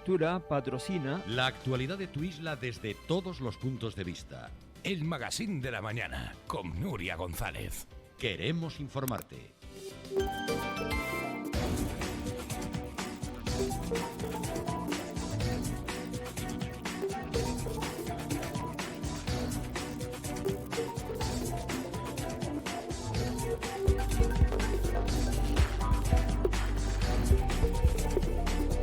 Fuerteventura patrocina la actualidad de tu isla desde todos los puntos de vista. El Magazín de la Mañana con Nuria González. Queremos informarte.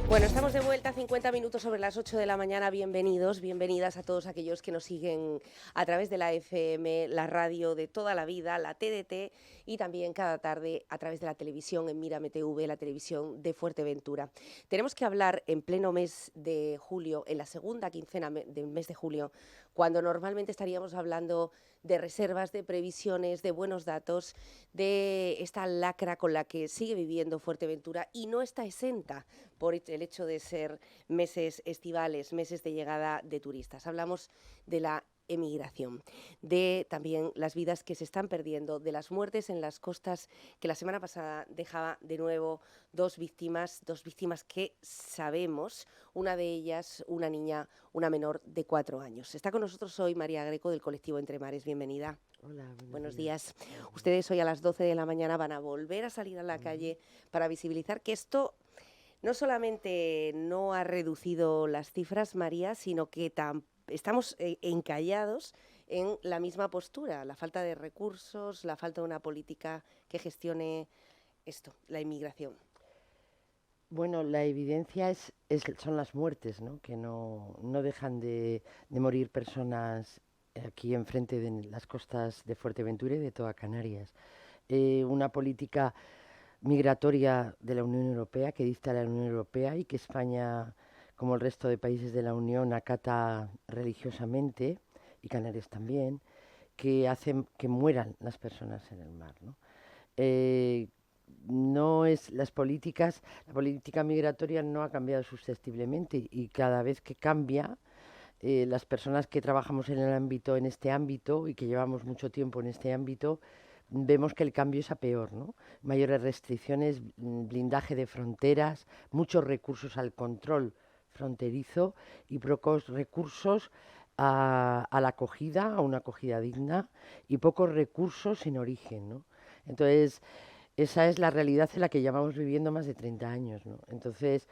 Bueno, estamos de vuelta, 50 minutos sobre las 8 de la mañana. Bienvenidos, bienvenidas a todos aquellos que nos siguen a través de la FM, la radio de toda la vida, la TDT, y también cada tarde a través de la televisión en Mírame TV, la televisión de Fuerteventura. Tenemos que hablar en pleno mes de julio, en la segunda quincena del mes de julio, cuando normalmente estaríamos hablando de reservas, de previsiones, de buenos datos, de esta lacra con la que sigue viviendo Fuerteventura y no está exenta por el hecho de ser meses estivales, meses de llegada de turistas. Hablamos de la emigración, de también las vidas que se están perdiendo, de las muertes en las costas, que la semana pasada dejaba de nuevo dos víctimas que sabemos, una de ellas, una niña, una menor de 4 años. Está con nosotros hoy María Greco del colectivo Entre Mares. Bienvenida. Hola, buenos días. Ustedes hoy a las 12 de la mañana van a volver a salir a la calle para visibilizar que esto no solamente no ha reducido las cifras, María, sino que estamos encallados en la misma postura, la falta de recursos, la falta de una política que gestione esto, la inmigración. Bueno, la evidencia son las muertes, ¿no? Que no dejan de morir personas aquí enfrente de las costas de Fuerteventura y de toda Canarias. Una política migratoria de la Unión Europea que dicta la Unión Europea y que España, como el resto de países de la Unión, acata religiosamente, y Canarias también, que hacen que mueran las personas en el mar, ¿no? La política migratoria no ha cambiado susceptiblemente y cada vez que cambia, las personas que trabajamos en este ámbito y que llevamos mucho tiempo en este ámbito, vemos que el cambio es a peor, ¿no? Mayores restricciones, blindaje de fronteras, muchos recursos al control fronterizo y pocos recursos a la acogida, a una acogida digna, y pocos recursos en origen, ¿no? Entonces, esa es la realidad en la que llevamos viviendo más de 30 años, ¿no? Entonces,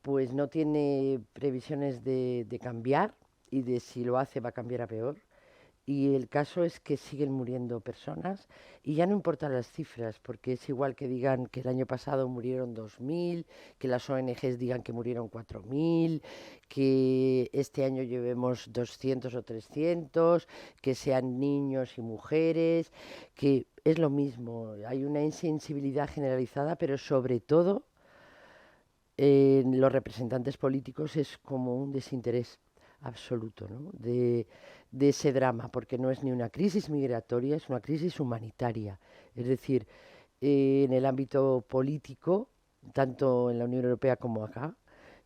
pues no tiene previsiones de cambiar, y de si lo hace va a cambiar a peor. Y el caso es que siguen muriendo personas y ya no importan las cifras, porque es igual que digan que el año pasado murieron 2.000, que las ONGs digan que murieron 4.000, que este año llevemos 200 o 300, que sean niños y mujeres, que es lo mismo. Hay una insensibilidad generalizada, pero sobre todo en los representantes políticos es como un desinterés absoluto, ¿no? de ese drama, porque no es ni una crisis migratoria, es una crisis humanitaria. Es decir, en el ámbito político, tanto en la Unión Europea como acá,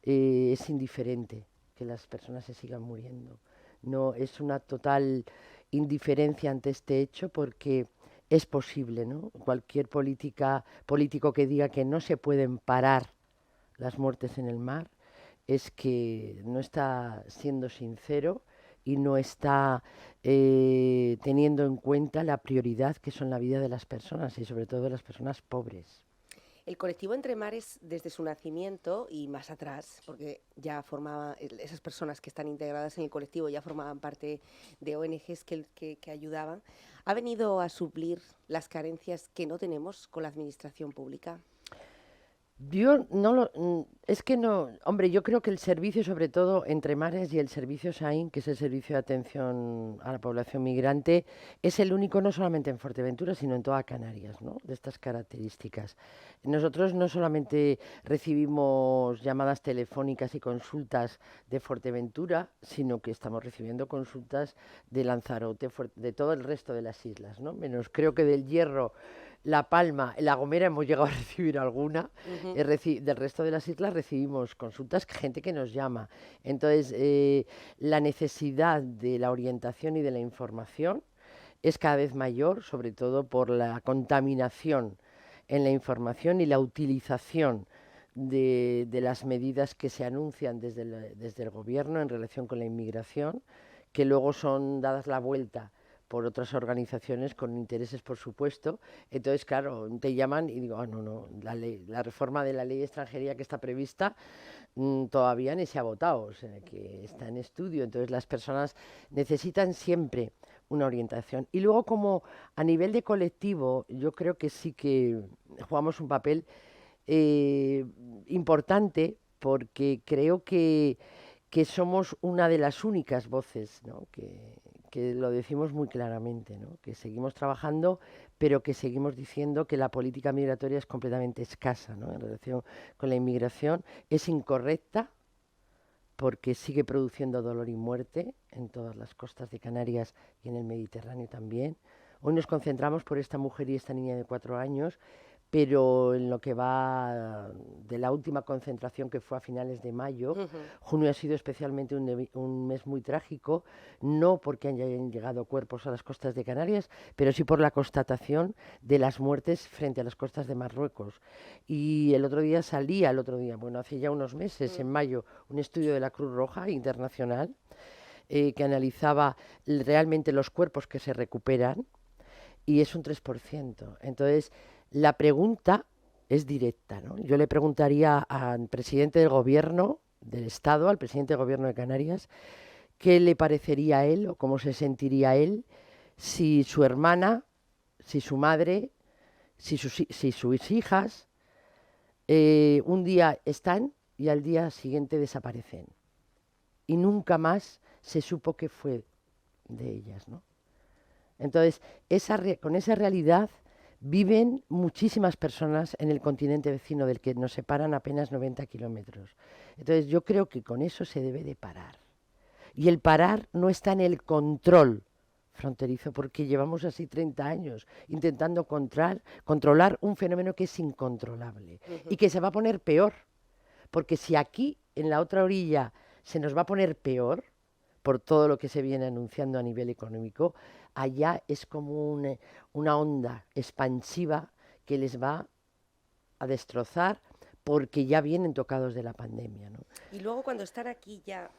es indiferente que las personas se sigan muriendo. No, es una total indiferencia ante este hecho, porque es posible, ¿no? Cualquier político que diga que no se pueden parar las muertes en el mar es que no está siendo sincero y no está teniendo en cuenta la prioridad que son la vida de las personas y sobre todo de las personas pobres. El colectivo Entre Mares, desde su nacimiento y más atrás, porque ya esas personas que están integradas en el colectivo ya formaban parte de ONGs que ayudaban, ha venido a suplir las carencias que no tenemos con la administración pública. Yo yo creo que el servicio, sobre todo Entre Mares y el servicio SAIN, que es el servicio de atención a la población migrante, es el único no solamente en Fuerteventura, sino en toda Canarias, ¿no? De estas características. Nosotros no solamente recibimos llamadas telefónicas y consultas de Fuerteventura, sino que estamos recibiendo consultas de Lanzarote, de todo el resto de las islas, ¿no? Menos creo que del Hierro, La Palma, La Gomera hemos llegado a recibir alguna. Del resto de las islas recibimos consultas, gente que nos llama. Entonces, la necesidad de la orientación y de la información es cada vez mayor, sobre todo por la contaminación en la información y la utilización de las medidas que se anuncian desde el gobierno en relación con la inmigración, que luego son dadas la vuelta por otras organizaciones con intereses, por supuesto. Entonces, claro, te llaman y digo, no, la reforma de la ley de extranjería que está prevista todavía ni se ha votado, o sea, que está en estudio. Entonces, las personas necesitan siempre una orientación. Y luego, como a nivel de colectivo, yo creo que sí que jugamos un papel importante, porque creo que somos una de las únicas voces, ¿no? Que lo decimos muy claramente, ¿no? Que seguimos trabajando, pero que seguimos diciendo que la política migratoria es completamente escasa, ¿no? En relación con la inmigración, es incorrecta porque sigue produciendo dolor y muerte en todas las costas de Canarias y en el Mediterráneo también. Hoy nos concentramos por esta mujer y esta niña de 4 años, pero en lo que va de la última concentración, que fue a finales de mayo, junio ha sido especialmente un mes muy trágico, no porque hayan llegado cuerpos a las costas de Canarias, pero sí por la constatación de las muertes frente a las costas de Marruecos. Y bueno, hace ya unos meses, en mayo, un estudio de la Cruz Roja Internacional que analizaba realmente los cuerpos que se recuperan, y es un 3%. Entonces, la pregunta es directa, ¿no? Yo le preguntaría al presidente del gobierno del Estado, al presidente del gobierno de Canarias, qué le parecería a él o cómo se sentiría él si su hermana, si su madre, si sus hijas un día están y al día siguiente desaparecen. Y nunca más se supo qué fue de ellas, ¿no? Entonces, con esa realidad viven muchísimas personas en el continente vecino, del que nos separan apenas 90 kilómetros. Entonces, yo creo que con eso se debe de parar. Y el parar no está en el control fronterizo, porque llevamos así 30 años intentando controlar un fenómeno que es incontrolable y que se va a poner peor. Porque si aquí, en la otra orilla, se nos va a poner peor, por todo lo que se viene anunciando a nivel económico, allá es como una onda expansiva que les va a destrozar, porque ya vienen tocados de la pandemia, ¿no? Y luego, cuando están aquí ya,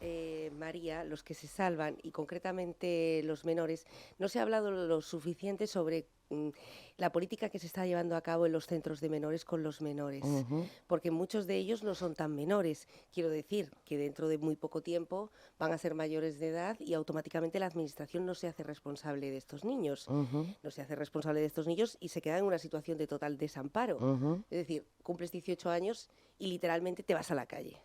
María, los que se salvan, y concretamente los menores, no se ha hablado lo suficiente sobre la política que se está llevando a cabo en los centros de menores con los menores, porque muchos de ellos no son tan menores. Quiero decir que dentro de muy poco tiempo van a ser mayores de edad y automáticamente la administración no se hace responsable de estos niños. No se hace responsable de estos niños y se queda en una situación de total desamparo. Es decir, cumples 18 años y literalmente te vas a la calle.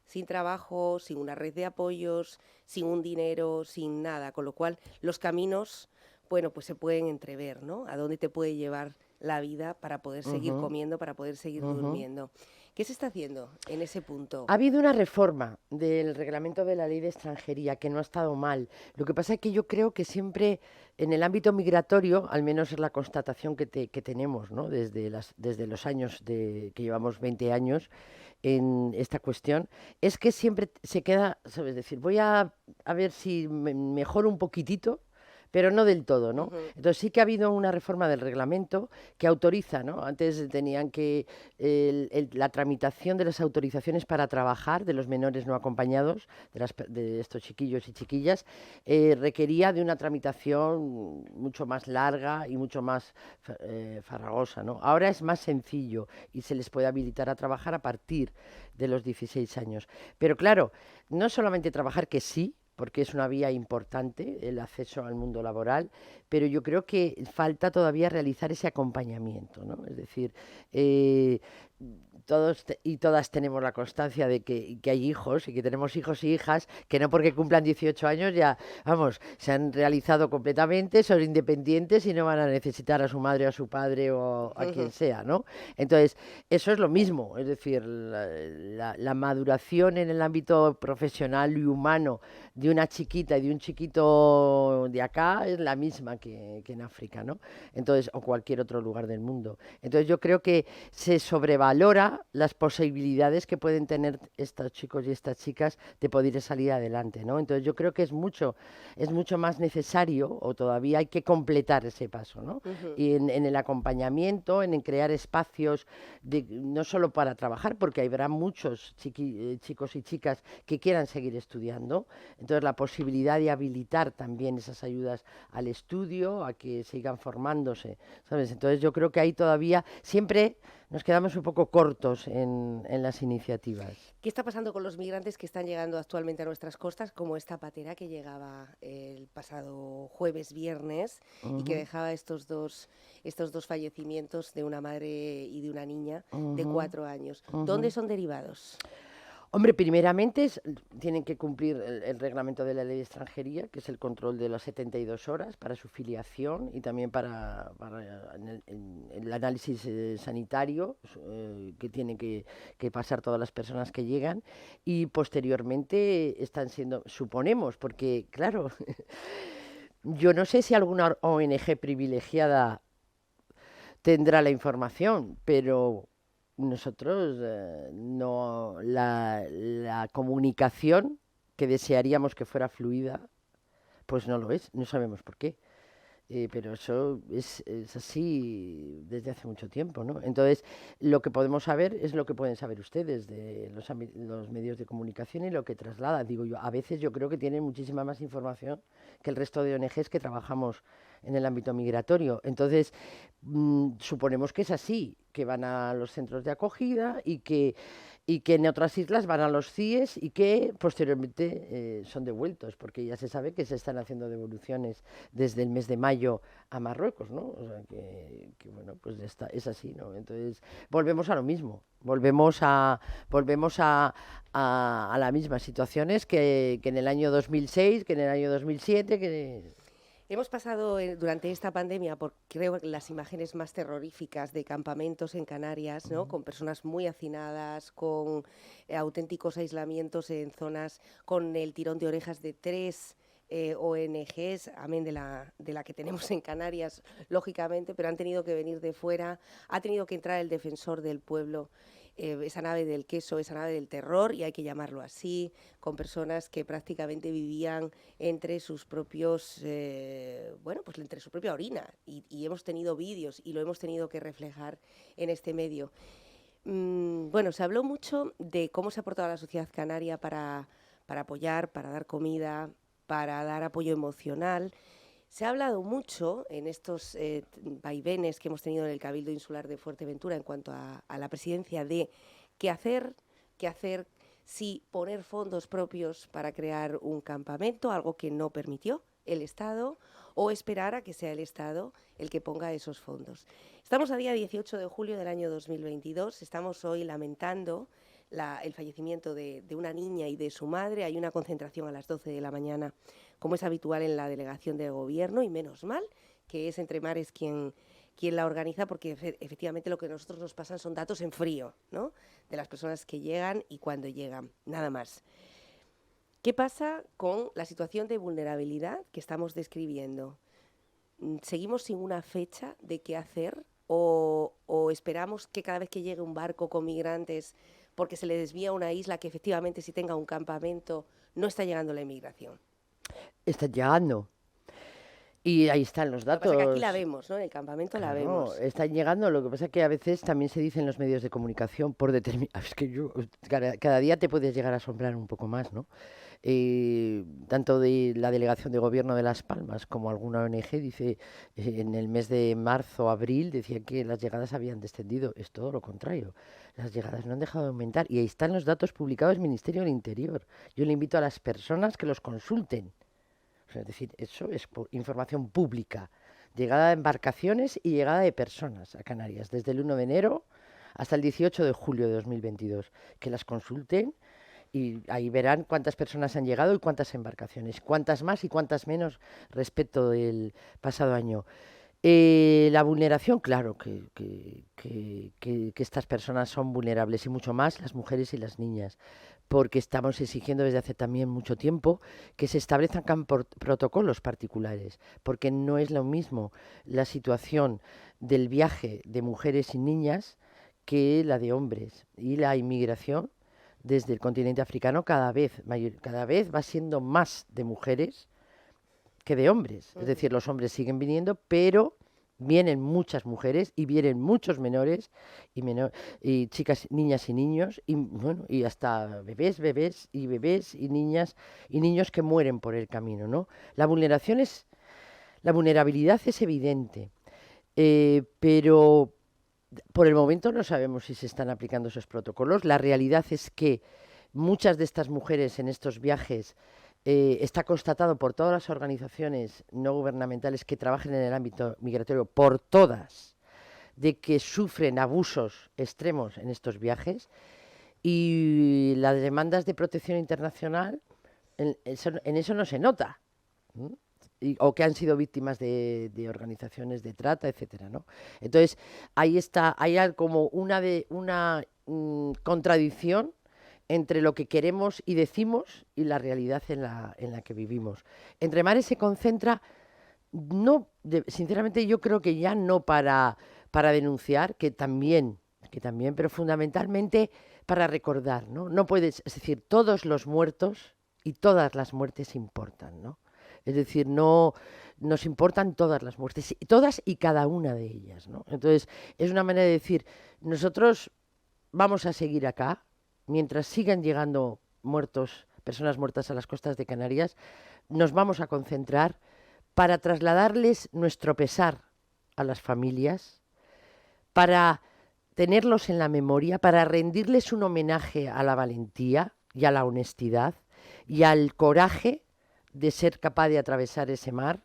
Sin trabajo, sin una red de apoyos, sin un dinero, sin nada. Con lo cual, los caminos, bueno, pues se pueden entrever, ¿no? A dónde te puede llevar la vida para poder seguir comiendo, para poder seguir durmiendo. ¿Qué se está haciendo en ese punto? Ha habido una reforma del reglamento de la ley de extranjería que no ha estado mal. Lo que pasa es que yo creo que siempre en el ámbito migratorio, al menos es la constatación que tenemos, ¿no? Desde los años que llevamos 20 años en esta cuestión, es que siempre se queda, ¿sabes? Decir, voy a ver si mejoro un poquitito, pero no del todo, ¿no? Entonces sí que ha habido una reforma del reglamento que autoriza, ¿no? Antes tenían que la tramitación de las autorizaciones para trabajar de los menores no acompañados, de estos chiquillos y chiquillas, requería de una tramitación mucho más larga y mucho más farragosa, ¿no? Ahora es más sencillo y se les puede habilitar a trabajar a partir de los 16 años. Pero claro, no solamente trabajar, que sí, porque es una vía importante el acceso al mundo laboral, pero yo creo que falta todavía realizar ese acompañamiento, ¿no? Es decir, todos y todas tenemos la constancia de que hay hijos y que tenemos hijos y hijas que no porque cumplan 18 años ya, vamos, se han realizado completamente, son independientes y no van a necesitar a su madre o a su padre o a quien sea, ¿no? Entonces, eso es lo mismo, es decir, la maduración en el ámbito profesional y humano de una chiquita y de un chiquito de acá es la misma que en África, ¿no? Entonces, o cualquier otro lugar del mundo. Entonces yo creo que se sobrevalora las posibilidades que pueden tener estos chicos y estas chicas de poder salir adelante, ¿no? Entonces yo creo que es mucho más necesario, o todavía hay que completar ese paso, ¿no? Y en el acompañamiento, en crear espacios no solo para trabajar, porque habrá muchos chicos y chicas que quieran seguir estudiando, entonces la posibilidad de habilitar también esas ayudas al estudio, a que sigan formándose, ¿sabes? Entonces yo creo que ahí todavía siempre nos quedamos un poco cortos en las iniciativas. ¿Qué está pasando con los migrantes que están llegando actualmente a nuestras costas, como esta patera que llegaba el pasado jueves, viernes, y que dejaba estos dos fallecimientos de una madre y de una niña de 4 años? ¿Dónde son derivados? Hombre, primeramente tienen que cumplir el reglamento de la ley de extranjería, que es el control de las 72 horas para su filiación y también para el análisis sanitario que tienen que pasar todas las personas que llegan, y posteriormente están siendo, suponemos, porque claro, yo no sé si alguna ONG privilegiada tendrá la información, pero nosotros no, la comunicación que desearíamos que fuera fluida, pues no lo es, no sabemos por qué. Pero eso es así desde hace mucho tiempo, ¿no? Entonces, lo que podemos saber es lo que pueden saber ustedes de los medios de comunicación y lo que trasladan. Digo yo, a veces yo creo que tienen muchísima más información que el resto de ONGs que trabajamos en el ámbito migratorio. Entonces, suponemos que es así, que van a los centros de acogida y que en otras islas van a los CIES y que posteriormente son devueltos, porque ya se sabe que se están haciendo devoluciones desde el mes de mayo a Marruecos, ¿no? O sea que bueno, pues es así, ¿no? Entonces volvemos a lo mismo, volvemos a las mismas situaciones que en el año 2006, que en el año 2007, que... Hemos pasado durante esta pandemia por, creo, las imágenes más terroríficas de campamentos en Canarias, ¿no? Con personas muy hacinadas, con auténticos aislamientos en zonas, con el tirón de orejas de 3 ONGs, amén de la que tenemos en Canarias, lógicamente, pero han tenido que venir de fuera, ha tenido que entrar el defensor del pueblo, esa nave del queso, esa nave del terror, y hay que llamarlo así, con personas que prácticamente vivían entre sus propios, pues entre su propia orina, y hemos tenido vídeos y lo hemos tenido que reflejar en este medio. Se habló mucho de cómo se ha aportado a la sociedad canaria para apoyar, para dar comida, para dar apoyo emocional. Se ha hablado mucho en estos vaivenes que hemos tenido en el Cabildo Insular de Fuerteventura en cuanto a la presidencia de qué hacer, si poner fondos propios para crear un campamento, algo que no permitió el Estado, o esperar a que sea el Estado el que ponga esos fondos. Estamos a día 18 de julio del año 2022, estamos hoy lamentando el fallecimiento de una niña y de su madre. Hay una concentración a las 12 de la mañana, como es habitual en la delegación del gobierno, y menos mal que es Entre Mares quien la organiza, porque efectivamente lo que a nosotros nos pasan son datos en frío, ¿no? De las personas que llegan y cuándo llegan, nada más. ¿Qué pasa con la situación de vulnerabilidad que estamos describiendo? ¿Seguimos sin una fecha de qué hacer o esperamos que cada vez que llegue un barco con migrantes, porque se le desvía a una isla, que efectivamente si tenga un campamento no está llegando la inmigración? Está llegando. Y ahí están los datos. Lo que pasa es que aquí la vemos, ¿no? En el campamento la vemos. Están llegando, lo que pasa es que a veces también se dice en los medios de comunicación por determinar... Es que cada día te puedes llegar a asombrar un poco más, ¿no? Tanto de la Delegación de Gobierno de Las Palmas como alguna ONG dice, en el mes de marzo, abril, decían que las llegadas habían descendido. Es todo lo contrario. Las llegadas no han dejado de aumentar. Y ahí están los datos publicados del Ministerio del Interior. Yo le invito a las personas que los consulten. Es decir, eso es información pública. Llegada de embarcaciones y llegada de personas a Canarias, desde el 1 de enero hasta el 18 de julio de 2022. Que las consulten y ahí verán cuántas personas han llegado y cuántas embarcaciones, cuántas más y cuántas menos respecto del pasado año. La vulneración, claro que estas personas son vulnerables, y mucho más las mujeres y las niñas, porque estamos exigiendo desde hace también mucho tiempo que se establezcan protocolos particulares, porque no es lo mismo la situación del viaje de mujeres y niñas que la de hombres. Y la inmigración desde el continente africano cada vez va siendo más de mujeres que de hombres. Es decir, los hombres siguen viniendo, pero vienen muchas mujeres y vienen muchos menores y chicas, niñas y niños, y bueno, y hasta bebés y niñas y niños que mueren por el camino, ¿no? La vulnerabilidad es evidente, pero por el momento no sabemos si se están aplicando esos protocolos. La realidad es que muchas de estas mujeres en estos viajes está constatado por todas las organizaciones no gubernamentales que trabajan en el ámbito migratorio, por todas, de que sufren abusos extremos en estos viajes, y las demandas de protección internacional en eso no se nota, ¿no? O que han sido víctimas de organizaciones de trata, etcétera, ¿no? Entonces, ahí está, hay como una contradicción entre lo que queremos y decimos y la realidad en la que vivimos. Entre Mares se concentra, sinceramente yo creo que ya no para denunciar, que también, pero fundamentalmente para recordar, ¿no? No puedes, es decir, todos los muertos y todas las muertes importan, ¿no? Es decir, no nos importan todas las muertes, todas y cada una de ellas, ¿no? Entonces, es una manera de decir, nosotros vamos a seguir acá, mientras sigan llegando personas muertas a las costas de Canarias, nos vamos a concentrar para trasladarles nuestro pesar a las familias, para tenerlos en la memoria, para rendirles un homenaje a la valentía y a la honestidad y al coraje de ser capaz de atravesar ese mar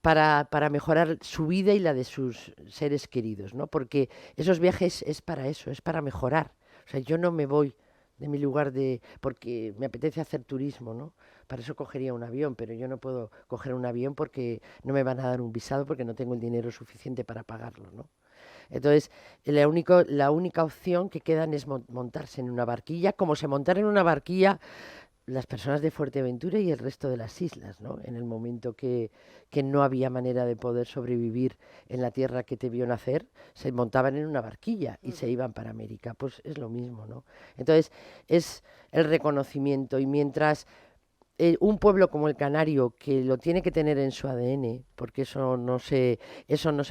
para mejorar su vida y la de sus seres queridos, ¿no? Porque esos viajes es para eso, es para mejorar. O sea, yo no me voy de mi lugar porque me apetece hacer turismo, ¿no? Para eso cogería un avión, pero yo no puedo coger un avión porque no me van a dar un visado porque no tengo el dinero suficiente para pagarlo, ¿no? Entonces, la única opción que quedan es montarse en una barquilla, como se montaron en una barquilla las personas de Fuerteventura y el resto de las islas, ¿no? En el momento que no había manera de poder sobrevivir en la tierra que te vio nacer, se montaban en una barquilla y se iban para América. Pues es lo mismo, ¿no? Entonces, es el reconocimiento, y mientras un pueblo como el canario, que lo tiene que tener en su ADN, porque eso no se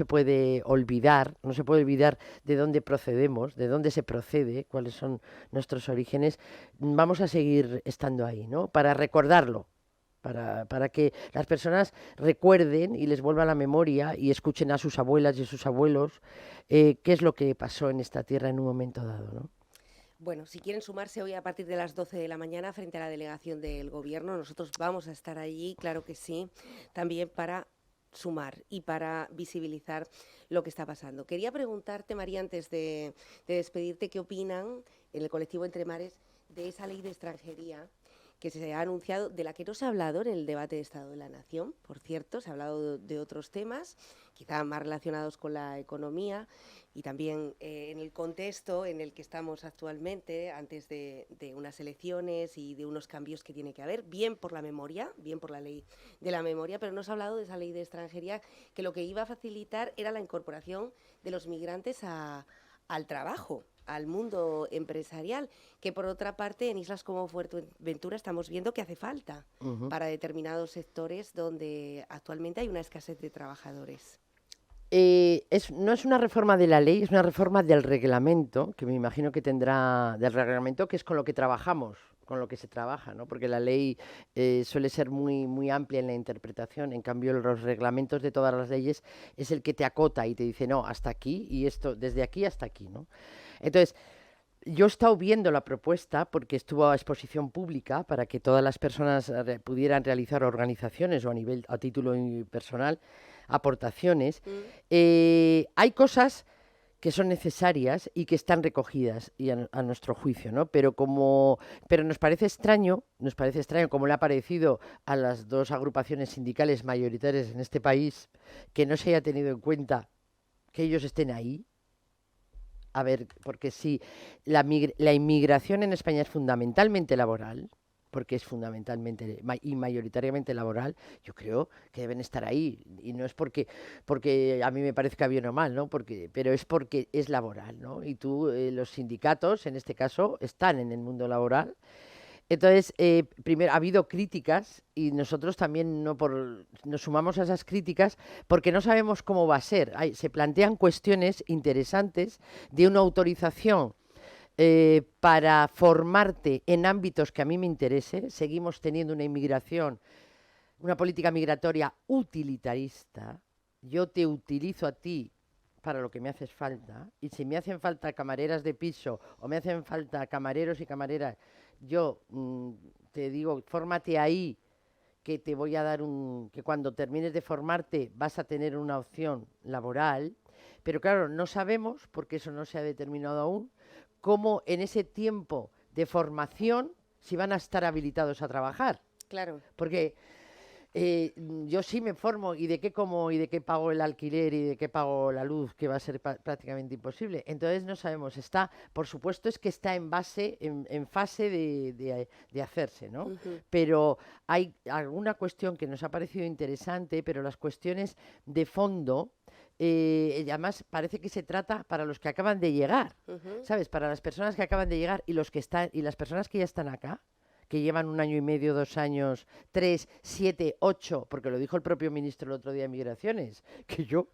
puede olvidar, no se puede olvidar de dónde procedemos, de dónde se procede, cuáles son nuestros orígenes, vamos a seguir estando ahí, ¿no? Para recordarlo, para que las personas recuerden y les vuelva a la memoria y escuchen a sus abuelas y a sus abuelos qué es lo que pasó en esta tierra en un momento dado, ¿no? Bueno, si quieren sumarse hoy a partir de las 12 de la mañana frente a la delegación del Gobierno, nosotros vamos a estar allí, claro que sí, también para sumar y para visibilizar lo que está pasando. Quería preguntarte, María, antes de despedirte, ¿qué opinan en el colectivo Entre Mares de esa ley de extranjería que se ha anunciado, de la que no se ha hablado en el debate de Estado de la Nación? Por cierto, se ha hablado de otros temas, quizá más relacionados con la economía, y también en el contexto en el que estamos actualmente, antes de unas elecciones y de unos cambios que tiene que haber, bien por la memoria, bien por la ley de la memoria, pero no se ha hablado de esa ley de extranjería, que lo que iba a facilitar era la incorporación de los migrantes al trabajo, al mundo empresarial, que por otra parte en islas como Fuerteventura estamos viendo que hace falta para determinados sectores donde actualmente hay una escasez de trabajadores. No es una reforma de la ley, es una reforma del reglamento, que me imagino que tendrá, del reglamento, que es con lo que trabajamos, con lo que se trabaja, ¿no? Porque la ley suele ser muy, muy amplia en la interpretación. En cambio, los reglamentos de todas las leyes es el que te acota y te dice, no, hasta aquí, y esto, desde aquí hasta aquí, ¿no? Entonces, yo he estado viendo la propuesta porque estuvo a exposición pública para que todas las personas pudieran realizar organizaciones o a título personal aportaciones. Hay cosas que son necesarias y que están recogidas y a nuestro juicio, ¿no? Pero nos parece extraño, como le ha parecido a las dos agrupaciones sindicales mayoritarias en este país, que no se haya tenido en cuenta que ellos estén ahí. A ver, porque si la inmigración en España es fundamentalmente laboral, porque es fundamentalmente y mayoritariamente laboral, yo creo que deben estar ahí. Y no es porque a mí me parezca bien o mal, ¿no? Pero es porque es laboral, ¿no? Y los sindicatos, en este caso, están en el mundo laboral. Entonces, primero, ha habido críticas y nosotros también nos sumamos a esas críticas porque no sabemos cómo va a ser. Se plantean cuestiones interesantes de una autorización para formarte en ámbitos que a mí me interese. Seguimos teniendo una política migratoria utilitarista. Yo te utilizo a ti para lo que me haces falta, y si me hacen falta camareras de piso o me hacen falta camareros y camareras, yo te digo, fórmate ahí, que te voy a dar que cuando termines de formarte vas a tener una opción laboral, pero claro, no sabemos, porque eso no se ha determinado aún, cómo en ese tiempo de formación si van a estar habilitados a trabajar. Claro. Porque yo sí me formo y de qué como y de qué pago el alquiler y de qué pago la luz, que va a ser prácticamente imposible. Entonces no sabemos, por supuesto es que está en fase de hacerse, ¿no? Pero hay alguna cuestión que nos ha parecido interesante, pero las cuestiones de fondo, además parece que se trata para los que acaban de llegar, ¿sabes? Para las personas que acaban de llegar y las personas que ya están acá, que llevan 1 año y medio, 2 años, 3, 7, 8, porque lo dijo el propio ministro el otro día de Migraciones, que yo,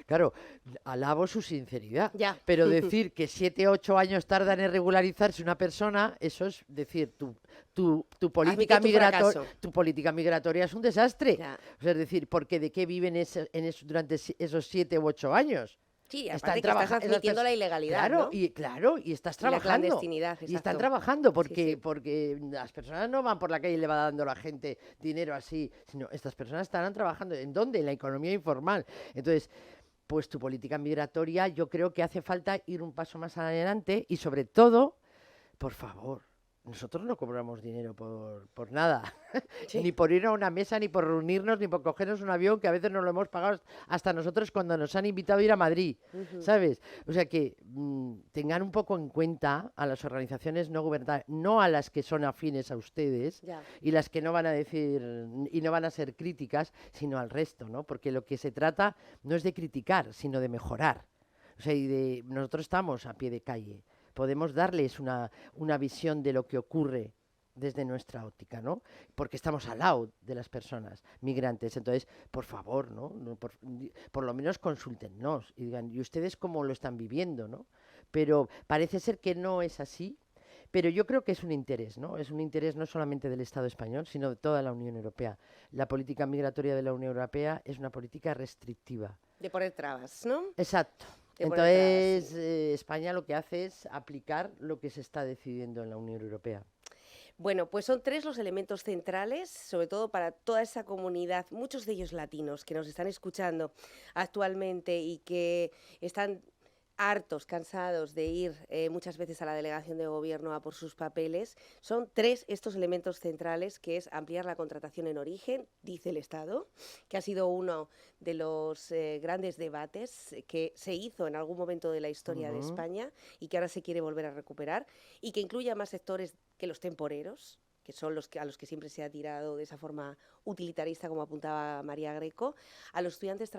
claro, alabo su sinceridad, ya. Pero decir que 7, 8 años tardan en regularizarse una persona, eso es decir, tu política migratoria es un desastre. Ya. O sea, es decir, porque ¿de qué viven durante esos 7 u 8 años? Sí, aparte que estás admitiendo la ilegalidad, claro, ¿no? Y estás Y la trabajando. clandestinidad, exacto. Y están trabajando porque, Sí. porque las personas no van por la calle y le va dando a la gente dinero así, sino estas personas estarán trabajando. ¿En dónde? En la economía informal. Entonces, pues tu política migratoria, yo creo que hace falta ir un paso más adelante y sobre todo, por favor, nosotros no cobramos dinero por nada, Sí. ni por ir a una mesa, ni por reunirnos, ni por cogernos un avión, que a veces nos lo hemos pagado hasta nosotros cuando nos han invitado a ir a Madrid, ¿sabes? O sea que tengan un poco en cuenta a las organizaciones no gubernamentales, no a las que son afines a ustedes, Ya. y las que no van a decir y no van a ser críticas, sino al resto, ¿no? Porque lo que se trata no es de criticar, sino de mejorar. O sea, nosotros estamos a pie de calle. Podemos darles una visión de lo que ocurre desde nuestra óptica, ¿no? Porque estamos al lado de las personas migrantes. Entonces, por favor, ¿no? Por lo menos consúltennos y digan, ¿y ustedes cómo lo están viviendo, no? Pero parece ser que no es así. Pero yo creo que es un interés, ¿no? Es un interés no solamente del Estado español, sino de toda la Unión Europea. La política migratoria de la Unión Europea es una política restrictiva. De poner trabas, ¿no? Exacto. Entonces, España lo que hace es aplicar lo que se está decidiendo en la Unión Europea. Bueno, pues son 3 los elementos centrales, sobre todo para toda esa comunidad, muchos de ellos latinos, que nos están escuchando actualmente y que están hartos, cansados de ir muchas veces a la delegación de gobierno a por sus papeles. Son 3 estos elementos centrales, que es ampliar la contratación en origen, dice el Estado, que ha sido uno de los grandes debates que se hizo en algún momento de la historia de España y que ahora se quiere volver a recuperar, y que incluya más sectores que los temporeros, que son a los que siempre se ha tirado de esa forma utilitarista, como apuntaba María Greco, a los estudiantes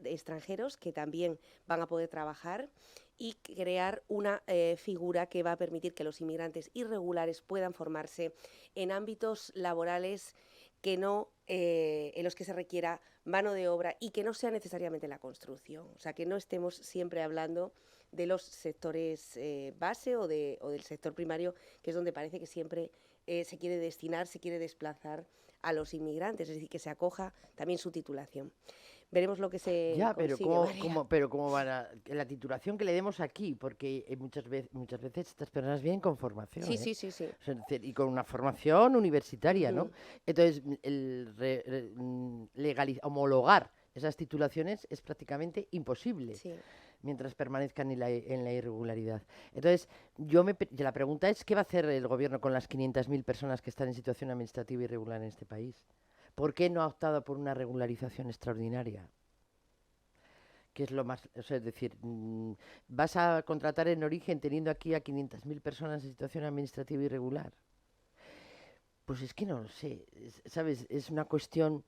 extranjeros que también van a poder trabajar, y crear una figura que va a permitir que los inmigrantes irregulares puedan formarse en ámbitos laborales que no, en los que se requiera mano de obra y que no sea necesariamente la construcción. O sea, que no estemos siempre hablando de los sectores base o del sector primario, que es donde parece que siempre se quiere destinar, se quiere desplazar a los inmigrantes, es decir, que se acoja también su titulación. Veremos lo que se consigue, pero cómo van la titulación que le demos aquí, porque muchas veces estas personas vienen con formación. Sí. O sea, y con una formación universitaria, ¿no? Entonces, homologar esas titulaciones es prácticamente imposible. Sí. Mientras permanezcan en la irregularidad. Entonces, la pregunta es, ¿qué va a hacer el gobierno con las 500.000 personas que están en situación administrativa irregular en este país? ¿Por qué no ha optado por una regularización extraordinaria? que es lo más, o sea, es decir, vas a contratar en origen teniendo aquí a 500.000 personas en situación administrativa irregular. Pues es que no lo sé, ¿sabes? Es una cuestión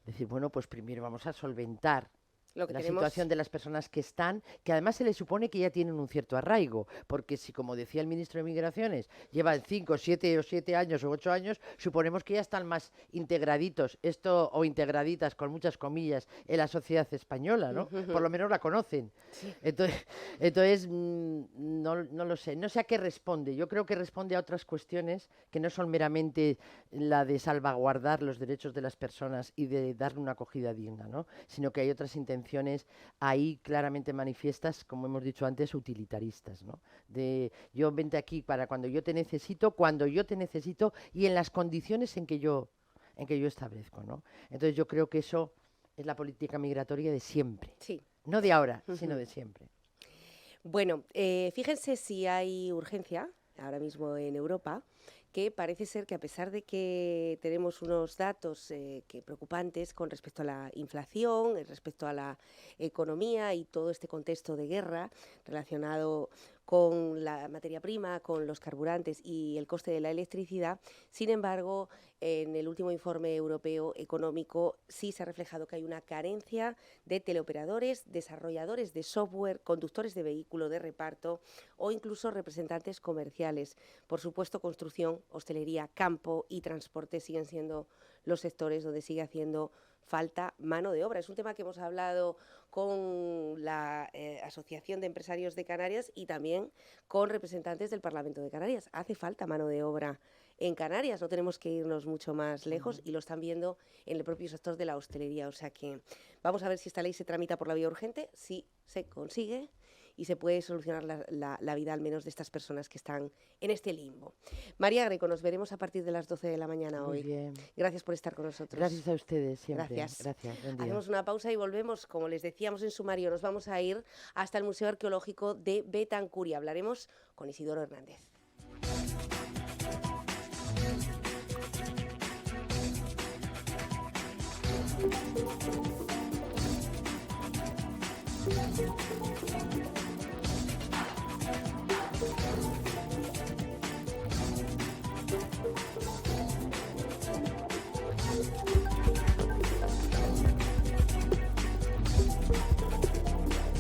de decir, bueno, pues primero vamos a solventar Lo que la tenemos, situación de las personas que están, que además se les supone que ya tienen un cierto arraigo, porque si, como decía el ministro de Migraciones, llevan 5, 7 años o 8 años, suponemos que ya están más integraditos, o integraditas, con muchas comillas, en la sociedad española, ¿no? Por lo menos la conocen. sí. Entonces no lo sé, no sé a qué responde. Yo creo que responde a otras cuestiones que no son meramente la de salvaguardar los derechos de las personas y de darle una acogida digna, ¿no? Sino que hay otras intenciones ahí claramente manifiestas, como hemos dicho antes, utilitaristas, ¿no? De yo vente aquí para cuando yo te necesito y en las condiciones en que yo establezco, ¿no? Entonces yo creo que eso es la política migratoria de siempre, Sí. no de ahora, sino de siempre. Bueno, fíjense si hay urgencia ahora mismo en Europa, que parece ser que a pesar de que tenemos unos datos preocupantes con respecto a la inflación, respecto a la economía y todo este contexto de guerra relacionado con la materia prima, con los carburantes y el coste de la electricidad, sin embargo, en el último informe europeo económico sí se ha reflejado que hay una carencia de teleoperadores, desarrolladores de software, conductores de vehículos de reparto o incluso representantes comerciales. Por supuesto, construcción, hostelería, campo y transporte siguen siendo los sectores donde sigue haciendo falta mano de obra. Es un tema que hemos hablado con la Asociación de Empresarios de Canarias y también con representantes del Parlamento de Canarias. Hace falta mano de obra en Canarias, no tenemos que irnos mucho más lejos y lo están viendo en el propio sector de la hostelería. O sea que vamos a ver si esta ley se tramita por la vía urgente, si se consigue y se puede solucionar la vida al menos de estas personas que están en este limbo. María Greco, nos veremos a partir de las 12 de la mañana Muy hoy. bien. Gracias por estar con nosotros. Gracias a ustedes siempre. Gracias. Buen día. Hacemos una pausa y volvemos. Como les decíamos en sumario, nos vamos a ir hasta el Museo Arqueológico de Betancuria. Hablaremos con Isidoro Hernández.